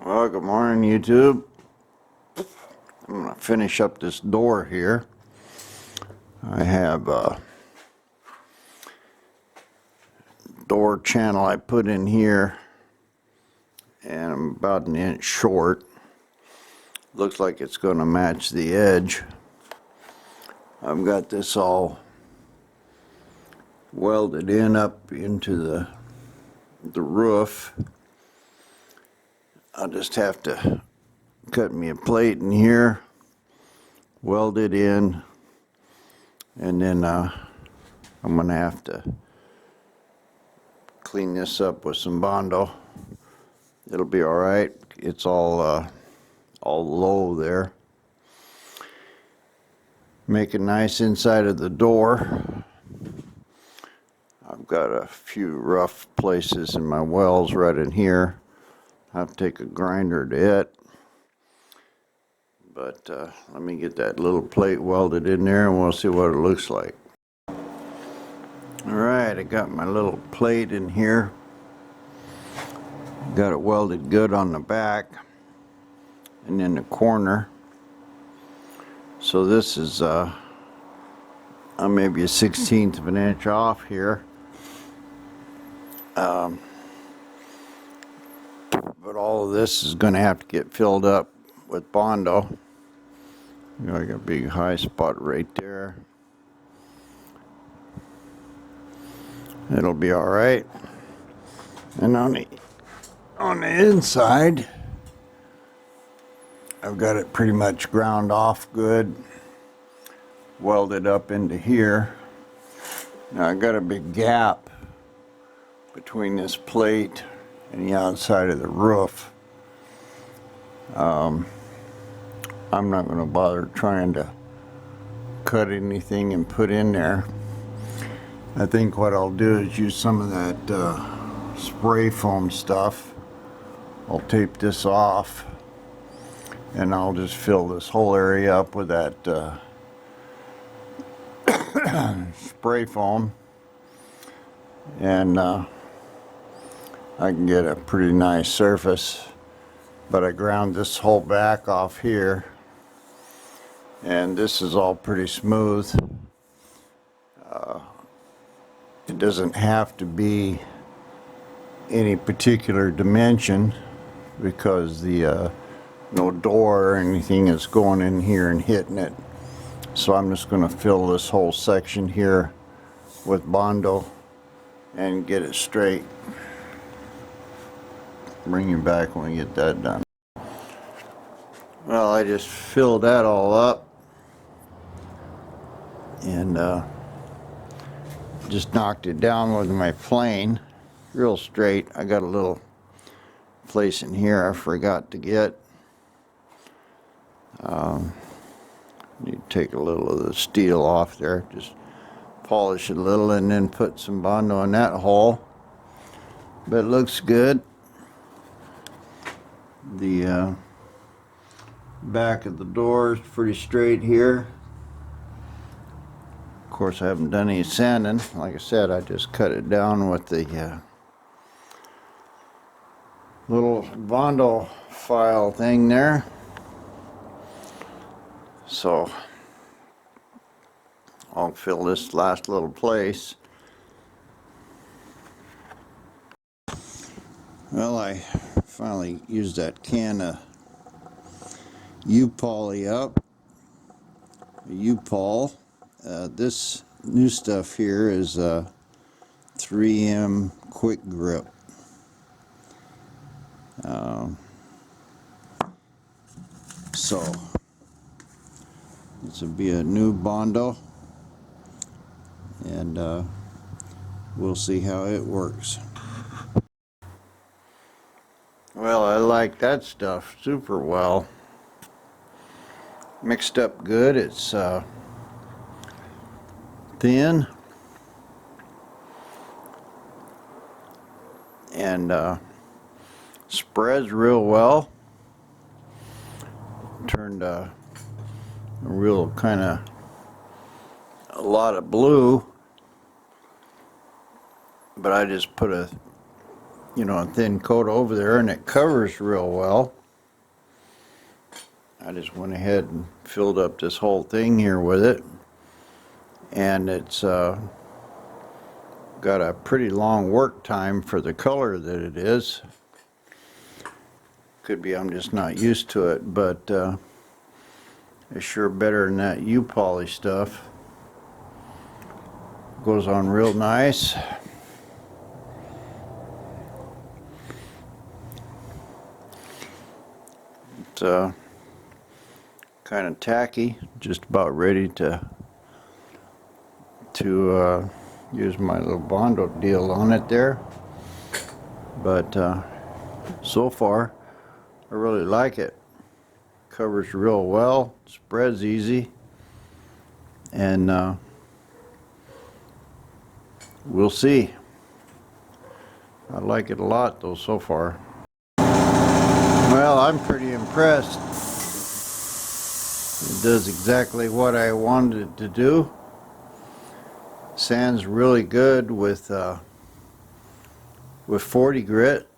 Well, good morning, YouTube. I'm going to finish up this door here. I have a door channel I put in here, and I'm about an inch short. Looks like it's going to match the edge. I've got this all welded in up into the roof. I'll just have to cut me a plate in here, weld it in, and then I'm going to have to clean this up with some Bondo. It'll be all right. It's all low there. Make it nice inside of the door. I've got a few rough places in my welds right in here. I have to take a grinder to it. But let me get that little plate welded in there and we'll see what it looks like. Alright, I got my little plate in here. Got it welded good on the back and in the corner. So this is maybe a 1/16 of an inch off here. But all of this is going to have to get filled up with Bondo. You know, I got a big high spot right there. It'll be all right. And on the inside, I've got it pretty much ground off good, welded up into here. Now I got a big gap between this plate and the outside of the roof. I'm not going to bother trying to cut anything and put in there. I think what I'll do is use some of that spray foam stuff. I'll tape this off and I'll just fill this whole area up with that spray foam, and I can get a pretty nice surface. But I ground this whole back off here, and this is all pretty smooth. It doesn't have to be any particular dimension because the no door or anything is going in here and hitting it. So I'm just going to fill this whole section here with Bondo and get it straight. Bring you back when we get that done. Well, I just filled that all up and just knocked it down with my plane real straight. I got a little place in here I forgot to get. Need to take a little of the steel off there, just polish it a little and then put some Bondo in that hole. But it looks good. The back of the door is pretty straight here. Of course, I haven't done any sanding. Like I said, I just cut it down with the little Bondo file thing there. So I'll fill this last little place. Well, I finally used that can of U-Poly up. U-Pol. This new stuff here is 3M Quick Grip. So this will be a new Bondo, and we'll see how it works. Well, I like that stuff super well. Mixed up good. It's thin and spreads real well. Turned a real kind of a lot of blue, but I just put a you know, a thin coat over there, and it covers real well. I just went ahead and filled up this whole thing here with it, and it's got a pretty long work time for the color that it is. Could be I'm just not used to it, but it's sure better than that U-poly stuff. Goes on real nice. It's kind of tacky, just about ready to use my little Bondo deal on it there. But so far, I really like it. Covers real well, spreads easy, and we'll see. I like it a lot though so far. Well, I'm pretty impressed. It does exactly what I wanted it to do. Sands really good with 40 grit.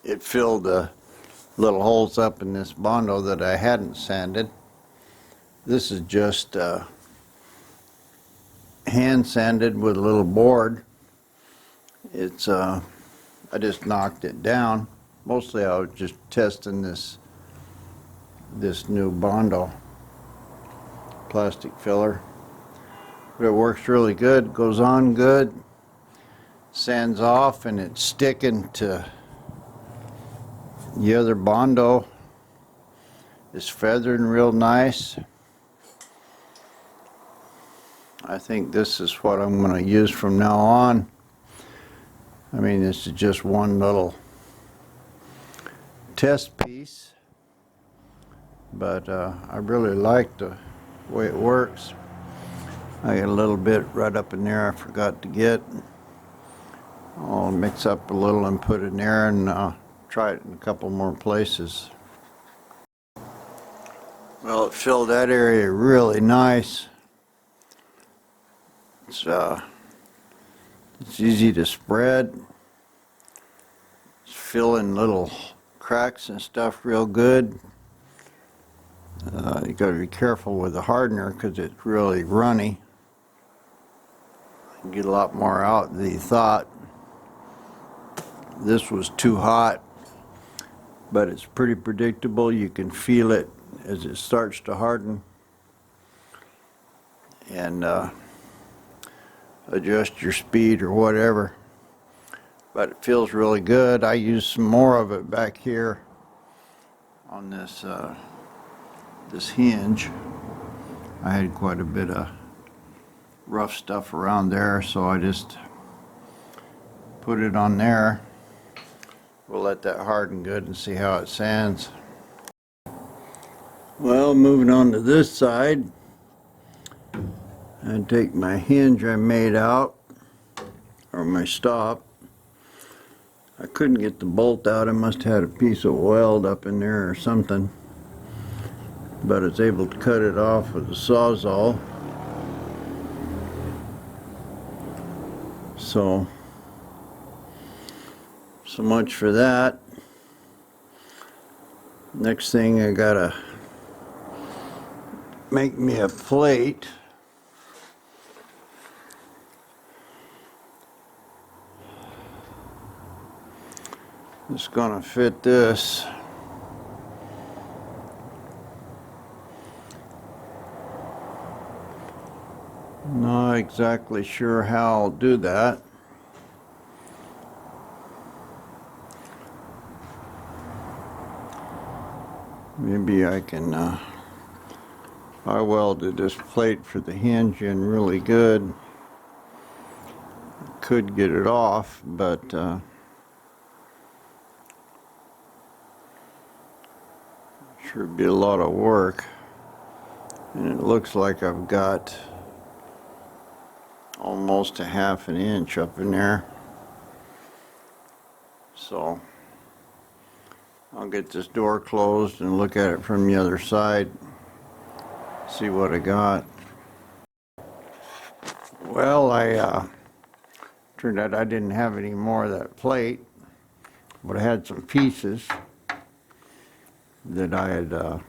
It filled the little holes up in this Bondo that I hadn't sanded. This is just hand sanded with a little board. It's I just knocked it down. Mostly I was just testing this new Bondo plastic filler. But it works really good, goes on good, sands off, and it's sticking to the other Bondo. It's feathering real nice. I think this is what I'm going to use from now on. I mean, this is just one little test piece, but I really like the way it works. I got a little bit right up in there I forgot to get. I'll mix up a little and put it in there, and try it in a couple more places. Well, it filled that area really nice. It's easy to spread. It's filling little cracks and stuff real good. You got to be careful with the hardener because it's really runny. You get a lot more out than you thought. This was too hot, but it's pretty predictable. You can feel it as it starts to harden, and adjust your speed or whatever. But it feels really good. I used some more of it back here on this this hinge. I had quite a bit of rough stuff around there, so I just put it on there. We'll let that harden good and see how it sands. Well, moving on to this side, I take my hinge I made out, or my stop. I couldn't get the bolt out. I must have had a piece of weld up in there or something, but I was able to cut it off with a sawzall. So much for that. Next thing, I gotta make me a plate. It's gonna fit this. Not exactly sure how I'll do that. Maybe I can I welded this plate for the hinge in really good. Could get it off, but sure be a lot of work. And it looks like I've got almost a ½ inch up in there. So I'll get this door closed and look at it from the other side, see what I got. Well, turned out I didn't have any more of that plate. but I had some pieces that I had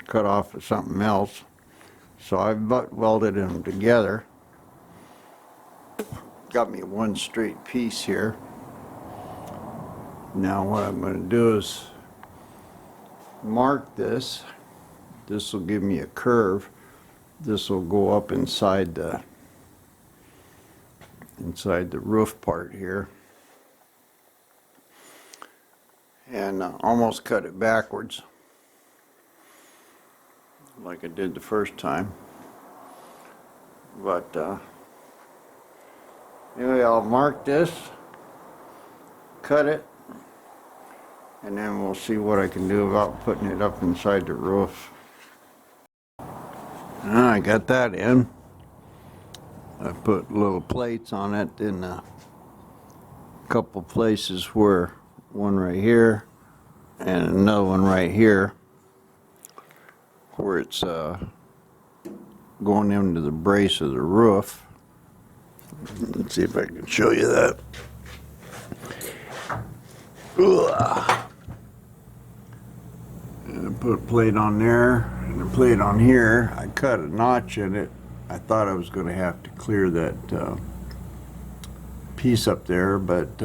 cut off of something else, so I butt welded them together. Got me one straight piece here. Now what I'm going to do is mark this. This will give me a curve. This will go up inside the roof part here, and almost cut it backwards like I did the first time. But anyway, I'll mark this, cut it, and then we'll see what I can do about putting it up inside the roof. I got that in. I put little plates on it in a couple places, where one right here and another one right here, where it's going into the brace of the roof. Let's see if I can show you that. Ugh. And I put a plate on there and a plate on here. I cut a notch in it. I thought I was going to have to clear that piece up there, but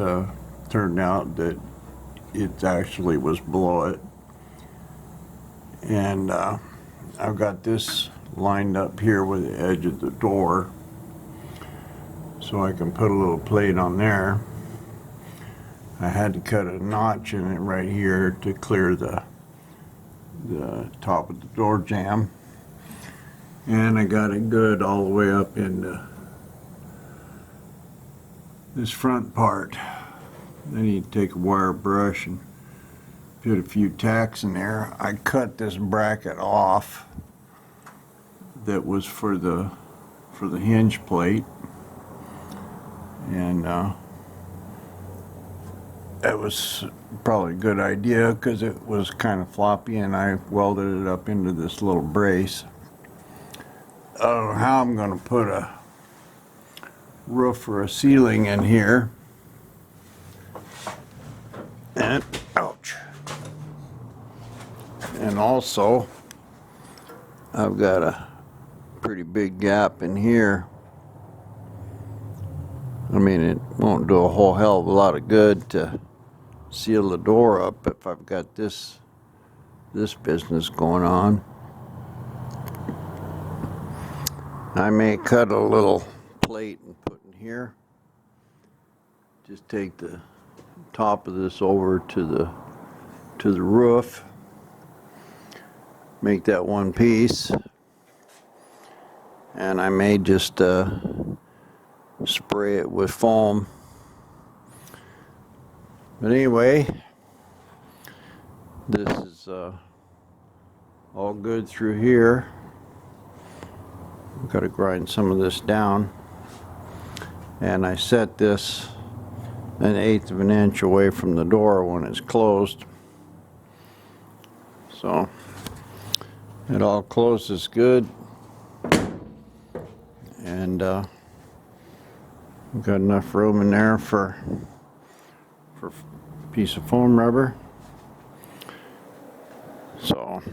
turned out that it actually was below it. And I've got this lined up here with the edge of the door, so I can put a little plate on there. I had to cut a notch in it right here to clear the top of the door jamb, and I got it good all the way up into this front part. Then you take a wire brush and put a few tacks in there. I cut this bracket off that was for the hinge plate, and that was probably a good idea because it was kind of floppy, and I welded it up into this little brace. I don't know how I'm going to put a roof or a ceiling in here. And ouch. And also, I've got a pretty big gap in here. I mean, it won't do a whole hell of a lot of good to seal the door up if I've got this business going on. I may cut a little plate and put in here. Just take the top of this over to the roof. Make that one piece. And I may just spray it with foam. But anyway, this is all good through here. I've got to grind some of this down, and I set this 1/8 of an inch away from the door when it's closed, so it all closes good, and we've got enough room in there for a piece of foam rubber. So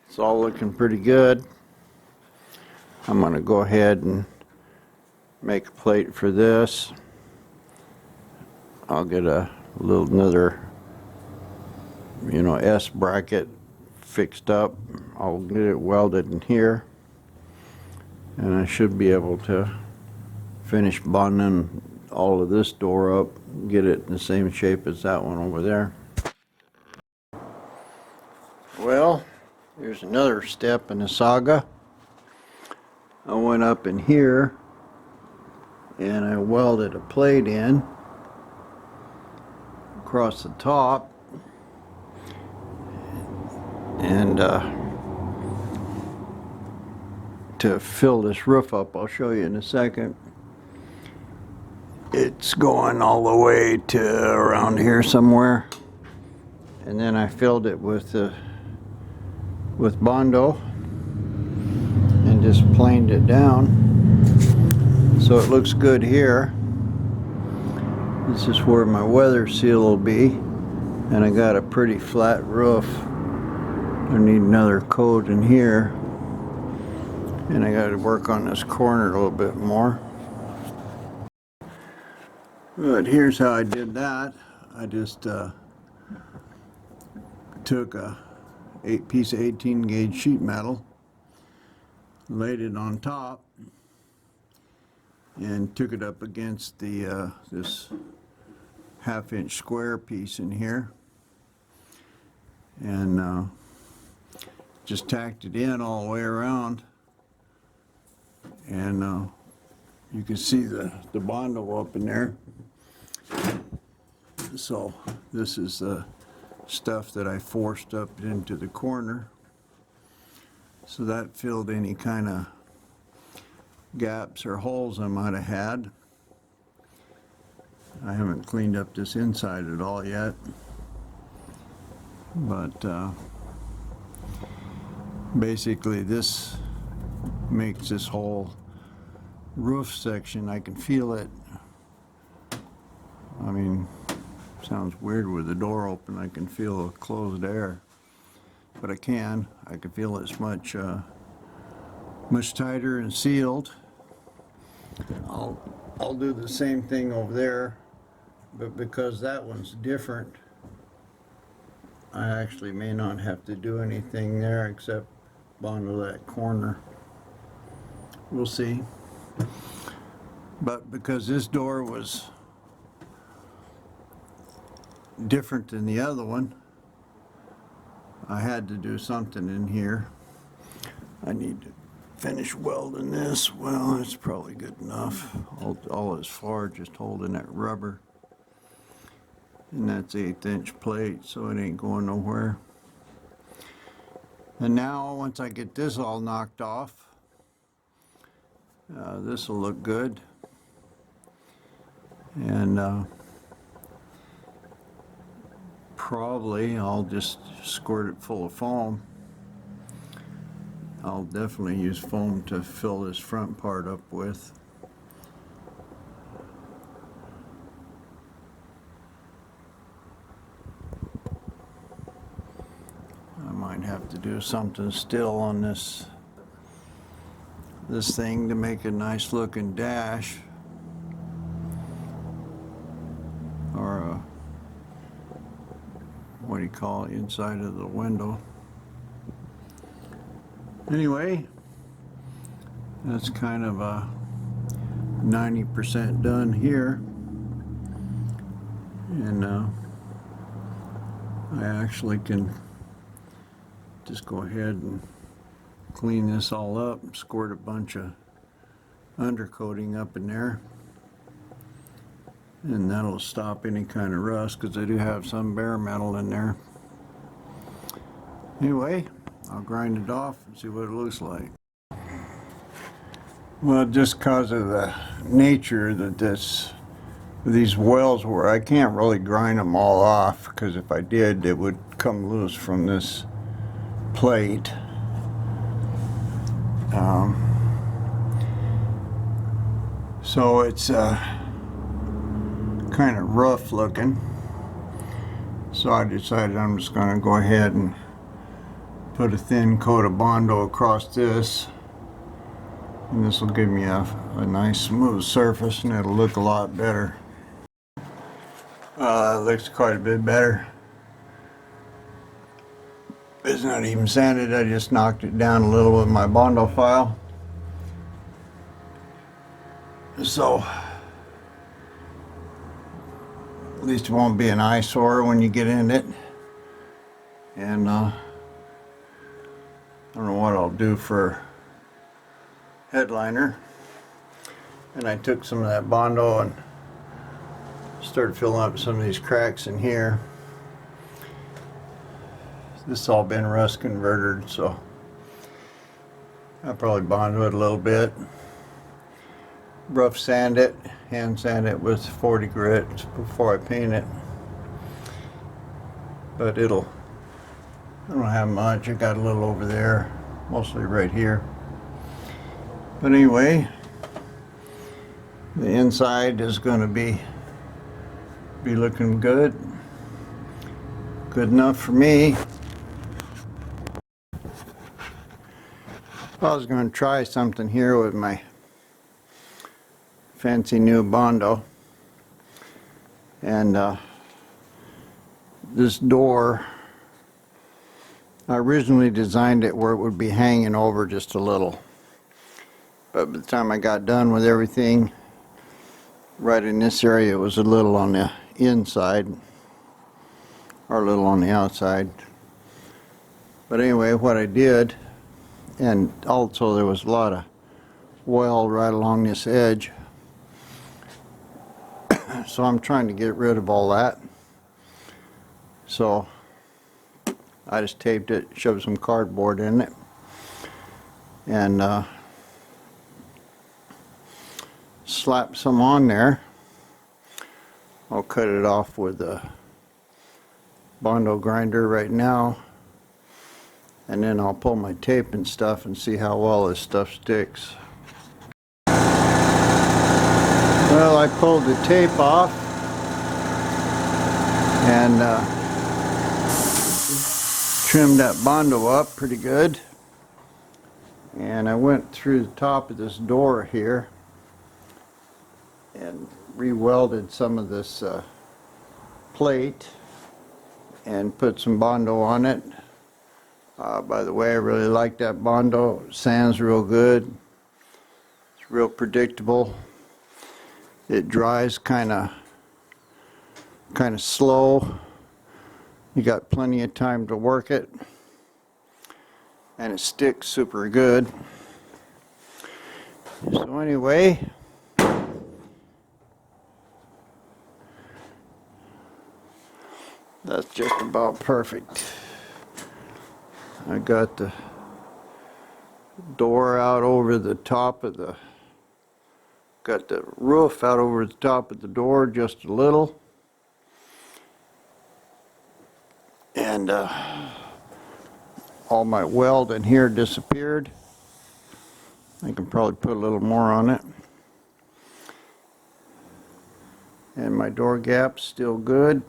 it's all looking pretty good. I'm going to go ahead and make a plate for this. I'll get another S bracket fixed up. I'll get it welded in here, and I should be able to finish bonding all of this door up, get it in the same shape as that one over there. Well, here's another step in the saga. I went up in here and I welded a plate in across the top, and to fill this roof up, I'll show you in a second. It's going all the way to around here somewhere, and then I filled it with Bondo and just planed it down so it looks good here. This is where my weather seal will be, and I got a pretty flat roof. I need another coat in here, and I got to work on this corner a little bit more. But here's how I did that. I just took a piece of 18 gauge sheet metal, laid it on top, and took it up against the this 1/2 inch square piece in here, and just tacked it in all the way around, and you can see the bondo up in there. So this is the stuff that I forced up into the corner, so that filled any kind of gaps or holes I might have had. I haven't cleaned up this inside at all yet, but basically this makes this whole roof section, I can feel it. I mean, sounds weird with the door open, I can feel closed air, but I can feel it's much tighter and sealed. I'll do the same thing over there, but because that one's different, I actually may not have to do anything there except bondo that corner. We'll see. But because this door was different than the other one, I had to do something in here. I need to finish welding this. Well, it's probably good enough. All as far just holding that rubber, and that's 1/8 inch plate, so it ain't going nowhere. And now once I get this all knocked off, this will look good, and probably I'll just squirt it full of foam. I'll definitely use foam to fill this front part up with. I might have to do something still on this thing to make a nice looking dash, or a, what do you call it, inside of the window. Anyway, that's kind of a 90% done here, and I actually can just go ahead and clean this all up and squirt a bunch of undercoating up in there, and that'll stop any kind of rust, because I do have some bare metal in there. Anyway, I'll grind it off and see what it looks like. Well, just because of the nature that these welds were, I can't really grind them all off, because if I did, it would come loose from this plate. So it's kind of rough looking, so I decided I'm just going to go ahead and put a thin coat of bondo across this, and this will give me a nice smooth surface, and it'll look a lot better. It looks quite a bit better. It's not even sanded, I just knocked it down a little with my bondo file. So at least it won't be an eyesore when you get in it. And I don't know what I'll do for headliner. And I took some of that bondo and started filling up some of these cracks in here. This has all been rust converted, so I'll probably bondo it a little bit. Rough sand it, hand sand it with 40 grit before I paint it. But I don't have much, I got a little over there, mostly right here. But anyway, the inside is going to be be looking good. Good enough for me. I was going to try something here with my fancy new Bondo. And this door, I originally designed it where it would be hanging over just a little. But by the time I got done with everything, right in this area, it was a little on the inside, or a little on the outside. But anyway, what I did, and also there was a lot of weld right along this edge, so I'm trying to get rid of all that. So I just taped it, shoved some cardboard in it, and slapped some on there. I'll cut it off with a Bondo grinder right now, and then I'll pull my tape and stuff and see how well this stuff sticks. Well, I pulled the tape off and trimmed that Bondo up pretty good, and I went through the top of this door here and re-welded some of this plate and put some Bondo on it. By the way, I really like that Bondo. It sands real good. It's real predictable. It dries kind of slow. You got plenty of time to work it, and it sticks super good. So anyway, that's just about perfect. I got the door out over the top of the, got the roof out over the top of the door just a little. And all my weld in here disappeared. I can probably put a little more on it. And my door gap's still good.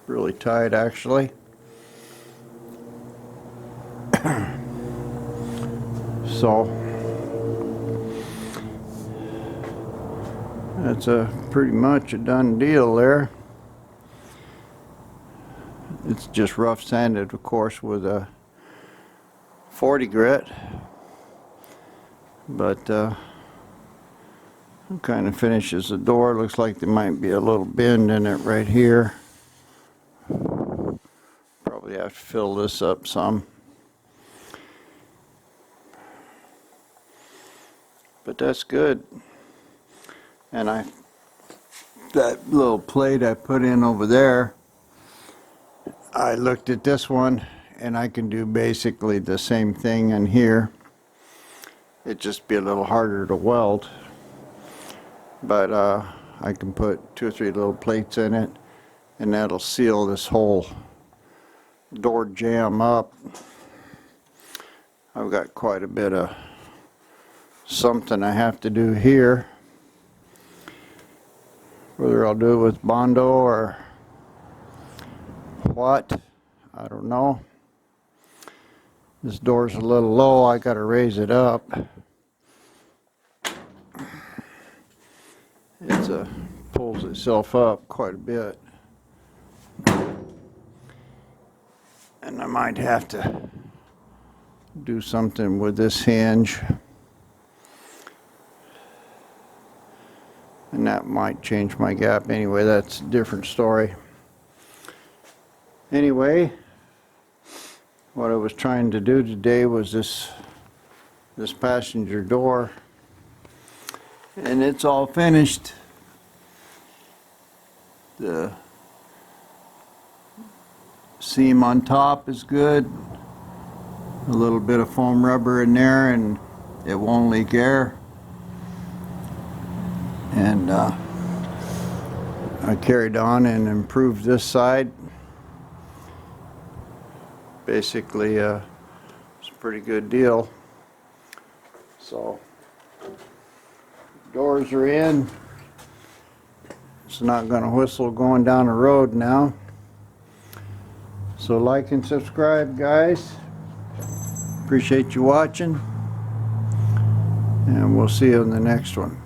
Really tight, actually. So that's pretty much a done deal there. It's just rough sanded, of course, with a 40 grit, but kind of finishes the door. Looks like there might be a little bend in it right here. Probably have to fill this up some. But that's good. And that little plate I put in over there, I looked at this one and I can do basically the same thing in here. It'd just be a little harder to weld. But I can put 2 or 3 little plates in it, and that'll seal this whole door jamb up. I've got quite a bit of something I have to do here. Whether I'll do it with Bondo or what, I don't know. This door's a little low, I gotta raise it up. It pulls itself up quite a bit. And I might have to do something with this hinge. And that might change my gap. Anyway, that's a different story. Anyway, what I was trying to do today was this passenger door. And it's all finished. The seam on top is good. A little bit of foam rubber in there and it won't leak air. And I carried on and improved this side. Basically, it's a pretty good deal. So, doors are in. It's not going to whistle going down the road now. So like and subscribe, guys. Appreciate you watching, and we'll see you in the next one.